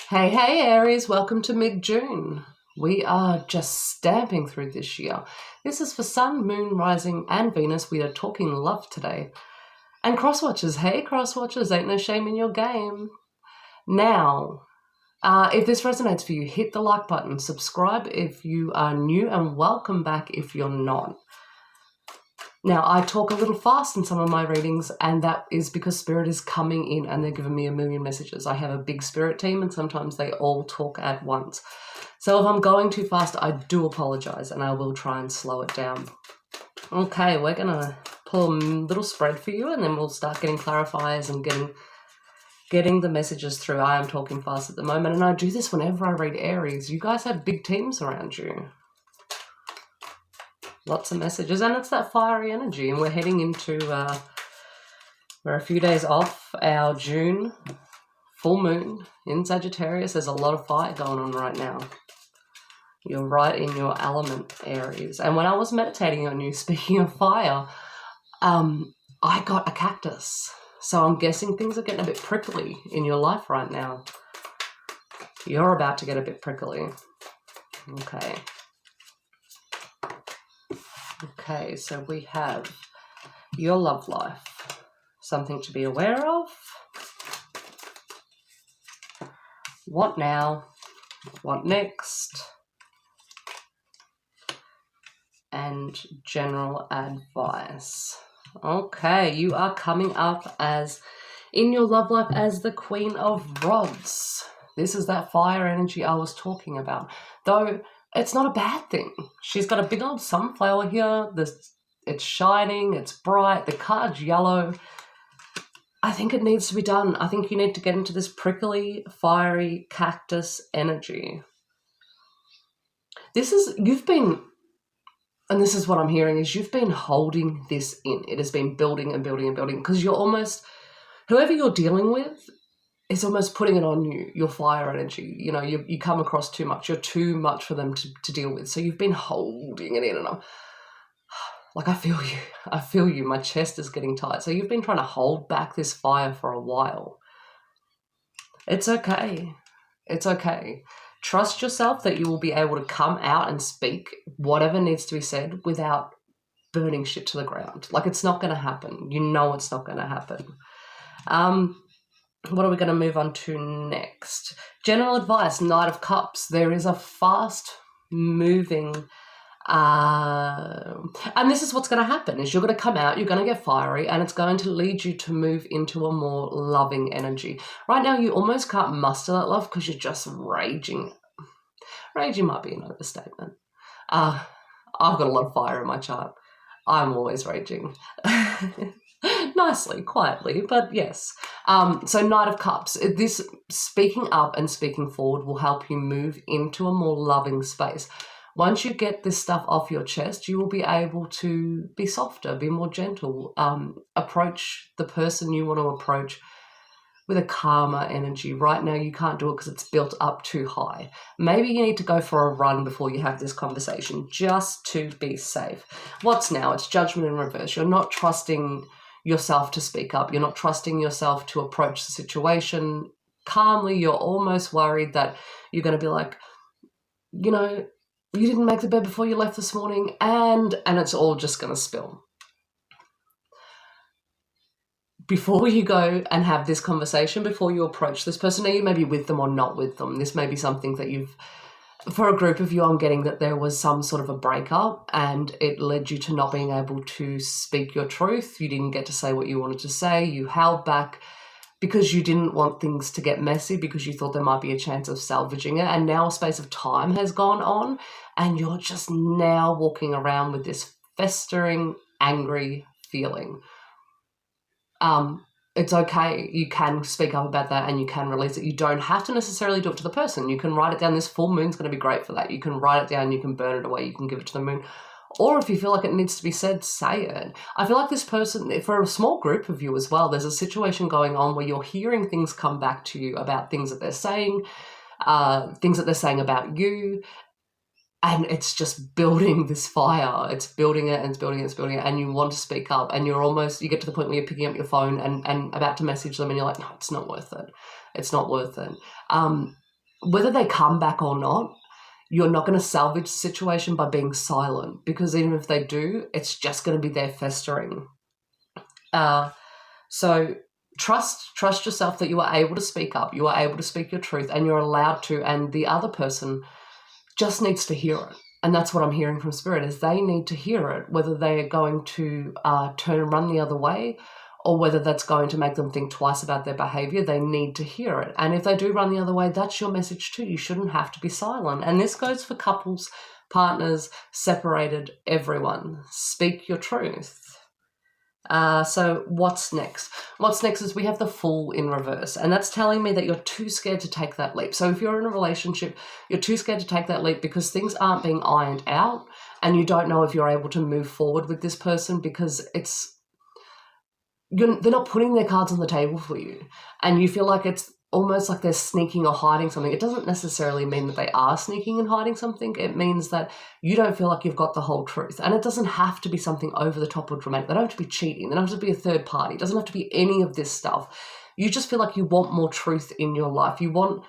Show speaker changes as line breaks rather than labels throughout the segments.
Hey, hey, Aries, welcome to Mid June. We are just stamping through this year. This is for Sun, Moon, Rising, and Venus. We are talking love today. And crosswatchers, hey, crosswatchers, ain't no shame in your game. Now, if this resonates for you, hit the like button, subscribe if you are new, and welcome back if you're not. Now, I talk a little fast in some of my readings, and that is because Spirit is coming in and they're giving me a million messages. I have a big Spirit team, and sometimes they all talk at once. So if I'm going too fast, I do apologize, and I will try and slow it down. Okay, we're going to pull a little spread for you, and then we'll start getting clarifiers and getting the messages through. I am talking fast at the moment, and I do this whenever I read Aries. You guys have big teams around you. Lots of messages, and it's that fiery energy, and we're heading into, we're a few days off our June full moon in Sagittarius. There's a lot of fire going on right now. You're right in your element, Aries. And when I was meditating on you, speaking of fire, I got a cactus. So I'm guessing things are getting a bit prickly in your life right now. You're about to get a bit prickly. Okay. Okay, so we have your love life, something to be aware of. What now? What next? And general advice. Okay, you are coming up as, in your love life, as the Queen of Rods. This is that fire energy I was talking about. Though it's not a bad thing. She's got a big old sunflower here. It's shining, it's bright, the card's yellow. I think it needs to be done. I think you need to get into this prickly, fiery cactus energy. You've been, and this is what I'm hearing, is you've been holding this in. It has been building and building and building, because you're almost, whoever you're dealing with, it's almost putting it on you, your fire energy. You know, you come across too much. You're too much for them to deal with. So you've been holding it in, and I'm like, I feel you. I feel you. My chest is getting tight. So you've been trying to hold back this fire for a while. It's okay. It's okay. Trust yourself that you will be able to come out and speak whatever needs to be said without burning shit to the ground. Like, it's not going to happen. You know it's not going to happen. What are we going to move on to next? General advice, Knight of Cups. There is a fast moving, and this is what's going to happen, is you're going to come out, you're going to get fiery, and it's going to lead you to move into a more loving energy. Right now, you almost can't muster that love because you're just raging. Raging might be an overstatement. I've got a lot of fire in my chart. I'm always raging. Nicely, quietly, but yes. So Knight of Cups, this speaking up and speaking forward will help you move into a more loving space. Once you get this stuff off your chest, you will be able to be softer, be more gentle, approach the person you want to approach with a calmer energy. Right now, you can't do it because it's built up too high. Maybe you need to go for a run before you have this conversation, just to be safe. What's now? It's judgment in reverse. You're not trusting yourself to speak up. You're not trusting yourself to approach the situation calmly. You're almost worried that you're going to be like, you know, you didn't make the bed before you left this morning, and it's all just going to spill. Before you go and have this conversation, before you approach this person, now you may be with them or not with them. This may be something that for a group of you, I'm getting that there was some sort of a breakup and it led you to not being able to speak your truth. You didn't get to say what you wanted to say. You held back because you didn't want things to get messy, because you thought there might be a chance of salvaging it. And now a space of time has gone on and you're just now walking around with this festering, angry feeling. It's okay. You can speak up about that and you can release it. You don't have to necessarily do it to the person. You can write it down. This full moon's going to be great for that. You can write it down, you can burn it away, you can give it to the moon. Or if you feel like it needs to be said, say it. I feel like this person, for a small group of you as well, there's a situation going on where you're hearing things come back to you about things that they're saying about you. And it's just building this fire. It's building it and it's building it, it's building it. And you want to speak up and you get to the point where you're picking up your phone and about to message them and you're like, no, it's not worth it. It's not worth it. whether they come back or not, you're not going to salvage the situation by being silent, because even if they do, it's just going to be there festering. So trust yourself that you are able to speak up, you are able to speak your truth, and you're allowed to, and the other person just needs to hear it. And that's what I'm hearing from Spirit, is they need to hear it, whether they are going to turn and run the other way, or whether that's going to make them think twice about their behavior. They need to hear it. And if they do run the other way, that's your message too. You shouldn't have to be silent. And this goes for couples, partners, separated, everyone. Speak your truth. So what's next? What's next is we have the Fool in reverse, and that's telling me that you're too scared to take that leap. So if you're in a relationship, you're too scared to take that leap because things aren't being ironed out, and you don't know if you're able to move forward with this person because they're not putting their cards on the table for you, and you feel like it's almost like they're sneaking or hiding something. It doesn't necessarily mean that they are sneaking and hiding something. It means that you don't feel like you've got the whole truth. And it doesn't have to be something over the top or dramatic. They don't have to be cheating. They don't have to be a third party. It doesn't have to be any of this stuff. You just feel like you want more truth in your life. You want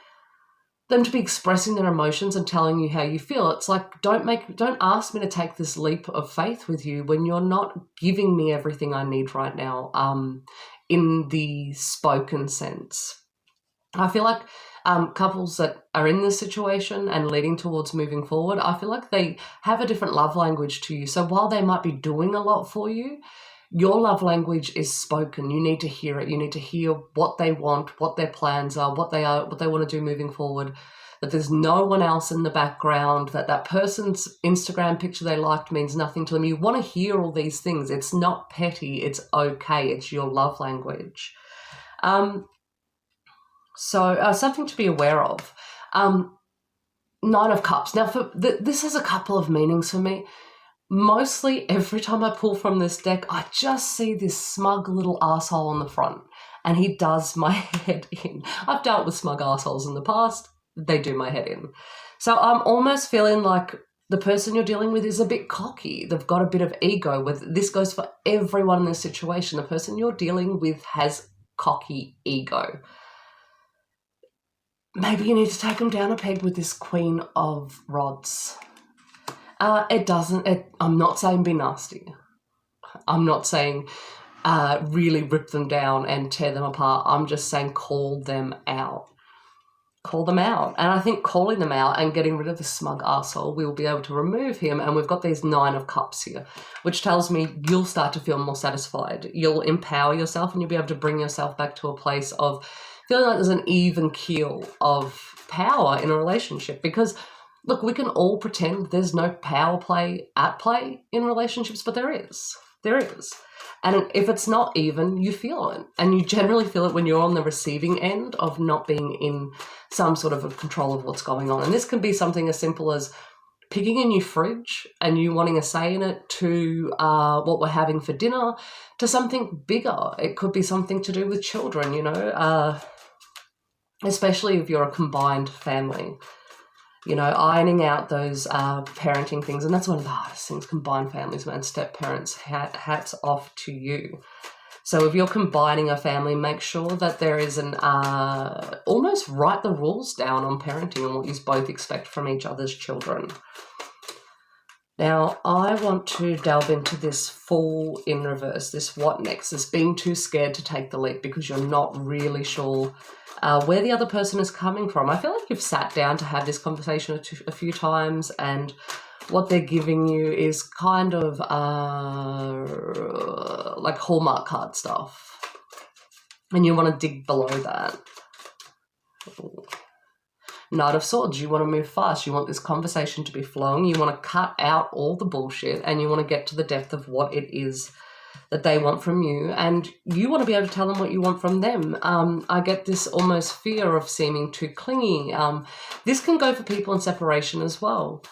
them to be expressing their emotions and telling you how you feel. It's like, don't ask me to take this leap of faith with you when you're not giving me everything I need right now, in the spoken sense. I feel like couples that are in this situation and leading towards moving forward, I feel like they have a different love language to you. So while they might be doing a lot for you, your love language is spoken. You need to hear it. You need to hear what they want, what their plans are, what they want to do moving forward, that there's no one else in the background, that person's Instagram picture they liked means nothing to them. You want to hear all these things. It's not petty. It's okay. It's your love language. So something to be aware of. Nine of Cups. Now, this has a couple of meanings for me. Mostly every time I pull from this deck, I just see this smug little asshole on the front, and he does my head in. I've dealt with smug assholes in the past. They do my head in. So I'm almost feeling like the person you're dealing with is a bit cocky. They've got a bit of ego. This goes for everyone in this situation. The person you're dealing with has cocky ego. Maybe you need to take them down a peg with this Queen of Rods. I'm not saying be nasty. I'm not saying really rip them down and tear them apart. I'm just saying call them out. Call them out. And I think calling them out and getting rid of the smug arsehole, we'll be able to remove him. And we've got these 9 of Cups here, which tells me you'll start to feel more satisfied. You'll empower yourself and you'll be able to bring yourself back to a place of feeling like there's an even keel of power in a relationship. Because, look, we can all pretend there's no power play at play in relationships, but there is. There is. And if it's not even, you feel it. And you generally feel it when you're on the receiving end of not being in some sort of a control of what's going on. And this can be something as simple as picking a new fridge and you wanting a say in it, to what we're having for dinner, to something bigger. It could be something to do with children, especially if you're a combined family. Ironing out those parenting things. And that's one of the hardest things, combined families, man. Step parents, hats off to you. So if you're combining a family, make sure that there is almost write the rules down on parenting and what you both expect from each other's children. Now, I want to delve into this Fool in reverse, this what next, this being too scared to take the leap because you're not really sure where the other person is coming from. I feel like you've sat down to have this conversation a few times, and what they're giving you is kind of like Hallmark card stuff. And you want to dig below that. Knight of Swords, you want to move fast. You want this conversation to be flowing. You want to cut out all the bullshit, and you want to get to the depth of what it is that they want from you, and you want to be able to tell them what you want from them. I get this almost fear of seeming too clingy. This can go for people in separation as well.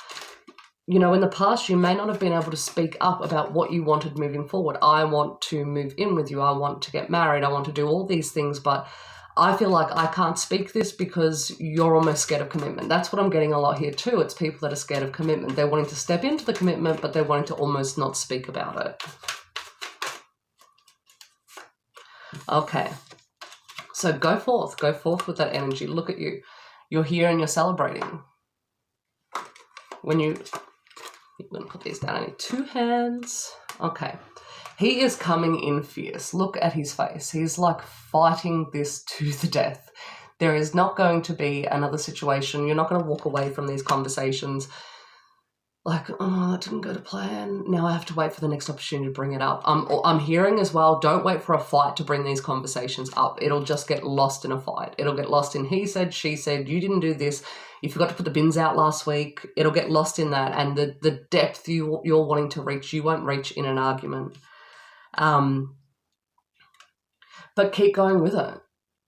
In the past, you may not have been able to speak up about what you wanted moving forward. I want to move in with you. I want to get married. I want to do all these things, but I feel like I can't speak this because you're almost scared of commitment. That's what I'm getting a lot here too. It's people that are scared of commitment. They're wanting to step into the commitment, but they're wanting to almost not speak about it. Okay, so go forth with that energy. Look at you. You're here and you're celebrating. I'm going to put these down. I need 2 hands. Okay. He is coming in fierce. Look at his face. He's like fighting this to the death. There is not going to be another situation. You're not going to walk away from these conversations like, oh, that didn't go to plan. Now I have to wait for the next opportunity to bring it up. I'm hearing as well, don't wait for a fight to bring these conversations up. It'll just get lost in a fight. It'll get lost in he said, she said, you didn't do this. You forgot to put the bins out last week. It'll get lost in that. And the depth you're wanting to reach, you won't reach in an argument. But keep going with it.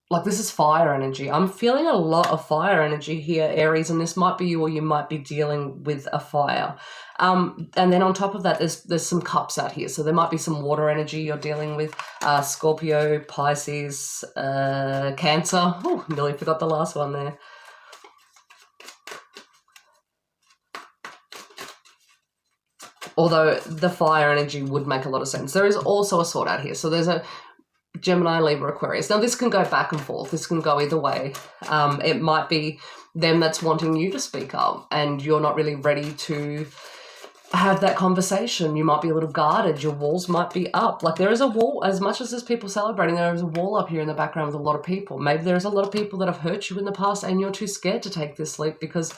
Like, this is fire energy. I'm feeling a lot of fire energy here, Aries, and this might be you, or you might be dealing with a fire. And then on top of that, there's some cups out here. So there might be some water energy you're dealing with. Scorpio, Pisces, Cancer. Oh, nearly forgot the last one there. Although the fire energy would make a lot of sense. There is also a sword out here. So there's a Gemini, Libra, Aquarius. Now, this can go back and forth. This can go either way. It might be them that's wanting you to speak up and you're not really ready to have that conversation. You might be a little guarded. Your walls might be up. Like, there is a wall. As much as there's people celebrating, there is a wall up here in the background with a lot of people. Maybe there's a lot of people that have hurt you in the past and you're too scared to take this leap because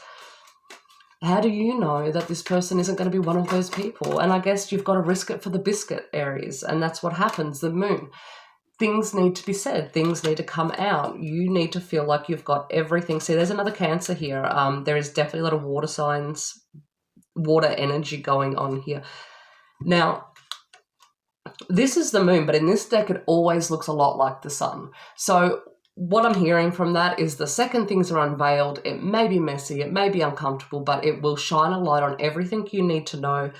how do you know that this person isn't going to be one of those people? And I guess you've got to risk it for the biscuit, Aries. And that's what happens, the moon. Things need to be said. Things need to come out. You need to feel like you've got everything. See, there's another Cancer here. There is definitely a lot of water signs, water energy going on here. Now, this is the moon, but in this deck, it always looks a lot like the sun. So what I'm hearing from that is the second things are unveiled, it may be messy, it may be uncomfortable, but it will shine a light on everything you need to know,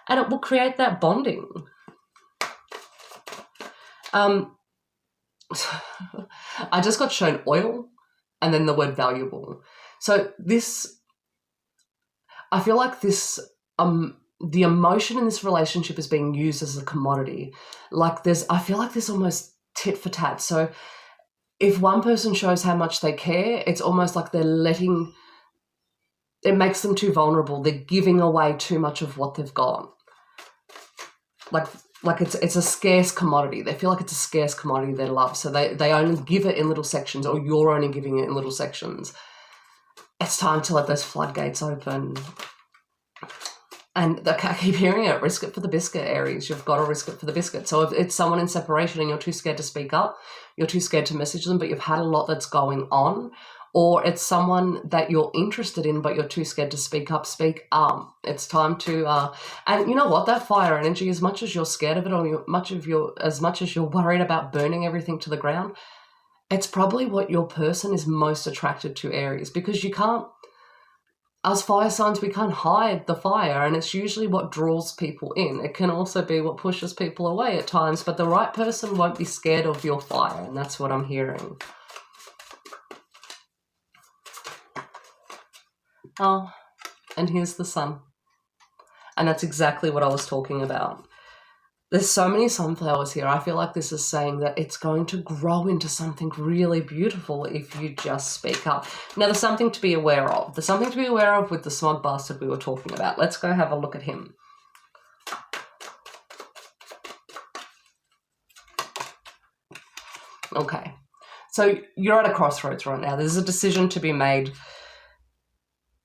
and it will create that bonding. I just got shown oil and then the word valuable. So this, I feel like this, the emotion in this relationship is being used as a commodity. Like I feel like there's almost tit for tat. So if one person shows how much they care, it's almost like it makes them too vulnerable. They're giving away too much of what they've got. Like it's a scarce commodity. They feel like it's a scarce commodity they love. So they only give it in little sections, or you're only giving it in little sections. It's time to let those floodgates open. And I keep hearing it, risk it for the biscuit, Aries. You've got to risk it for the biscuit. So if it's someone in separation and you're too scared to speak up, you're too scared to message them, but you've had a lot that's going on, or it's someone that you're interested in, but you're too scared to speak up, speak up. It's time to, and you know what, that fire energy, as much as you're scared of it, or as much as you're worried about burning everything to the ground, it's probably what your person is most attracted to, Aries, because you can't, as fire signs, we can't hide the fire, and it's usually what draws people in. It can also be what pushes people away at times, but the right person won't be scared of your fire, and that's what I'm hearing. Oh, and here's the sun. And that's exactly what I was talking about. There's so many sunflowers here. I feel like this is saying that it's going to grow into something really beautiful if you just speak up. Now, there's something to be aware of. There's something to be aware of with the smug bastard we were talking about. Let's go have a look at him. Okay. So you're at a crossroads right now. There's a decision to be made.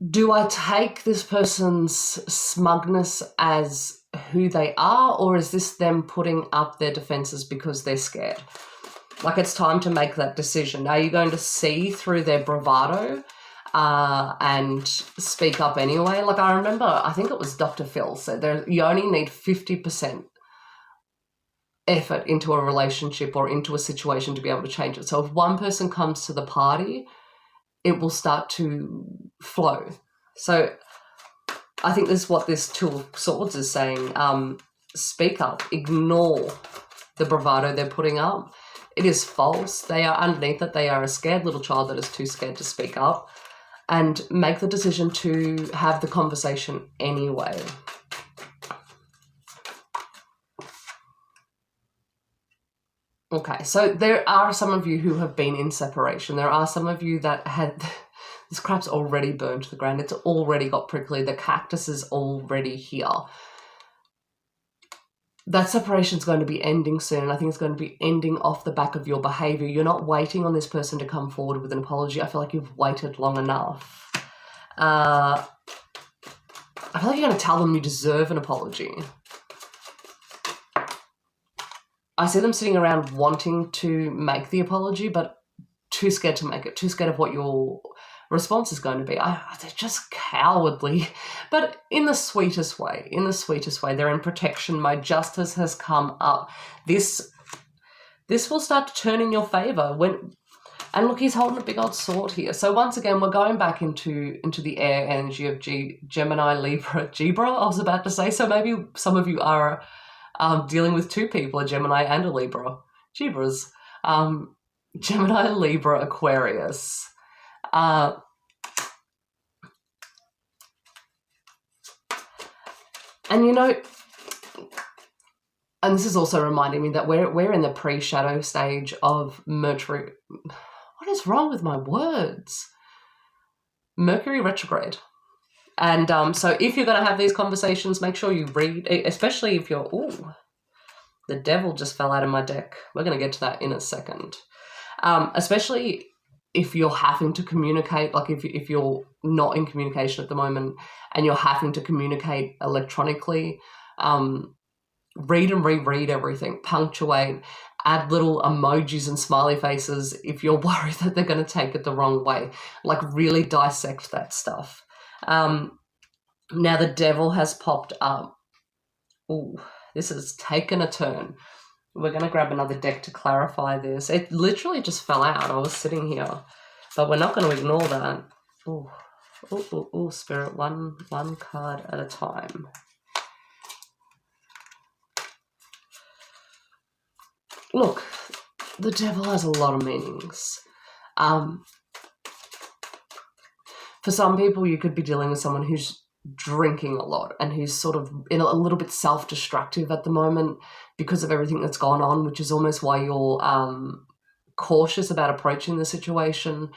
Do I take this person's smugness as who they are, or is this them putting up their defenses because they're scared? Like, it's time to make that decision. Are you going to see through their bravado and speak up anyway? Like, I remember, I think it was Dr. Phil said you only need 50% effort into a relationship or into a situation to be able to change it. So if one person comes to the party, it will start to flow. So I think this is what this Two of Swords is saying. Speak up. Ignore the bravado they're putting up. It is false. They are underneath it. They are a scared little child that is too scared to speak up, and make the decision to have the conversation anyway. Okay, so there are some of you who have been in separation. There are some of you that This crap's already burned to the ground. It's already got prickly. The cactus is already here. That separation is going to be ending soon. I think it's going to be ending off the back of your behaviour. You're not waiting on this person to come forward with an apology. I feel like you've waited long enough. I feel like you're going to tell them you deserve an apology. I see them sitting around wanting to make the apology, but too scared to make it, too scared of what your response is going to be. They're just cowardly, but in the sweetest way. They're in protection mode. Justice has come up. This will start to turn in your favour. And look, he's holding a big old sword here. So once again, we're going back into the air energy of Gemini, Libra, Libra, I was about to say. So maybe some of you are dealing with two people, a Gemini and a Libra. Libras. Gemini, Libra, Aquarius. And and this is also reminding me that we're in the pre-shadow stage of Mercury. What is wrong with my words? Mercury retrograde. And so if you're going to have these conversations, make sure you read, especially if you're, the devil just fell out of my deck. We're going to get to that in a second. Especially if you're having to communicate, like if you're not in communication at the moment and you're having to communicate electronically, read and reread everything, punctuate, add little emojis and smiley faces if you're worried that they're going to take it the wrong way. Like really dissect that stuff. Now the devil has popped up. Ooh, this has taken a turn. We're going to grab another deck to clarify this. It literally just fell out. I was sitting here, but we're not going to ignore that. Ooh, Spirit, one card at a time. Look, the devil has a lot of meanings. For some people, you could be dealing with someone who's drinking a lot and who's sort of in a little bit self-destructive at the moment because of everything that's gone on, which is almost why you're cautious about approaching the situation.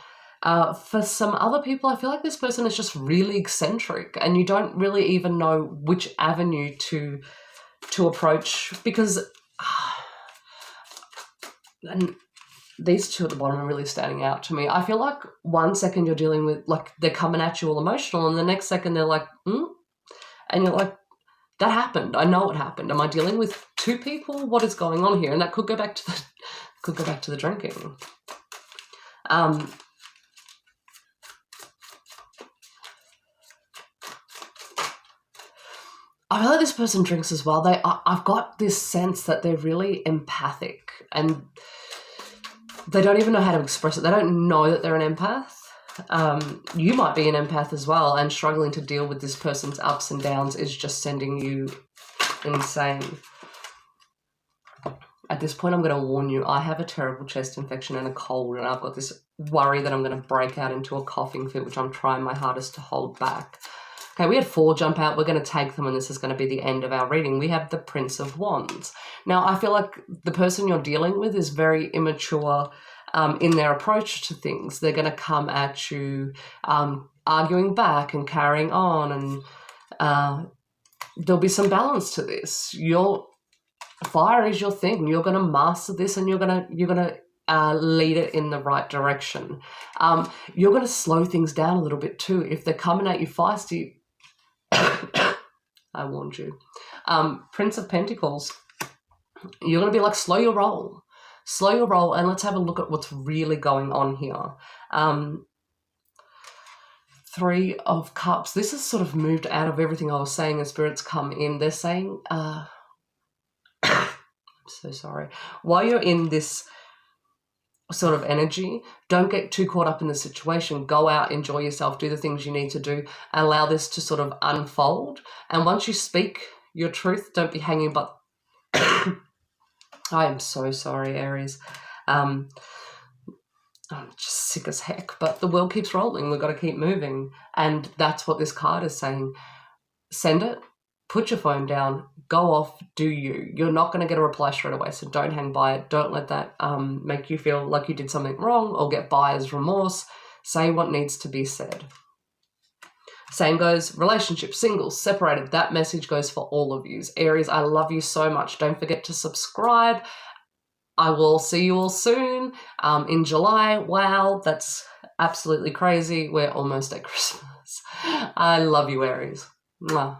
For some other people, I feel like this person is just really eccentric and you don't really even know which avenue to approach because... and these two at the bottom are really standing out to me. I feel like 1 second you're dealing with, like, they're coming at you all emotional, and the next second they're like, and you're like, that happened. I know what happened. Am I dealing with two people? What is going on here? And that could go back to the drinking. I feel like this person drinks as well. I've got this sense that they're really empathic and they don't even know how to express it. They don't know that they're an empath. You might be an empath as well, and struggling to deal with this person's ups and downs is just sending you insane. At this point, I'm going to warn you, I have a terrible chest infection and a cold, and I've got this worry that I'm going to break out into a coughing fit, which I'm trying my hardest to hold back. Okay, we had 4 jump out. We're going to take them, and this is going to be the end of our reading. We have the Prince of Wands. Now, I feel like the person you're dealing with is very immature in their approach to things. They're going to come at you arguing back and carrying on, and there'll be some balance to this. Fire is your thing. You're going to master this, and you're going to lead it in the right direction. You're going to slow things down a little bit too. If they're coming at you feisty, I warned you. Prince of Pentacles, you're going to be like, slow your roll, and let's have a look at what's really going on here. 3 of Cups. This has sort of moved out of everything I was saying, and Spirit's come in. They're saying, I'm so sorry. While you're in this sort of energy, don't get too caught up in the situation. Go out, enjoy yourself, do the things you need to do, and allow this to sort of unfold. And once you speak your truth, don't be hanging, but I am so sorry, Aries. I'm just sick as heck, but the world keeps rolling. We've got to keep moving. And that's what this card is saying. Send it, put your phone down, go off, do you. You're not going to get a reply straight away, so don't hang by it. Don't let that make you feel like you did something wrong or get buyer's remorse. Say what needs to be said. Same goes, relationships, singles, separated. That message goes for all of you. Aries, I love you so much. Don't forget to subscribe. I will see you all soon in July. Wow, that's absolutely crazy. We're almost at Christmas. I love you, Aries. Mwah.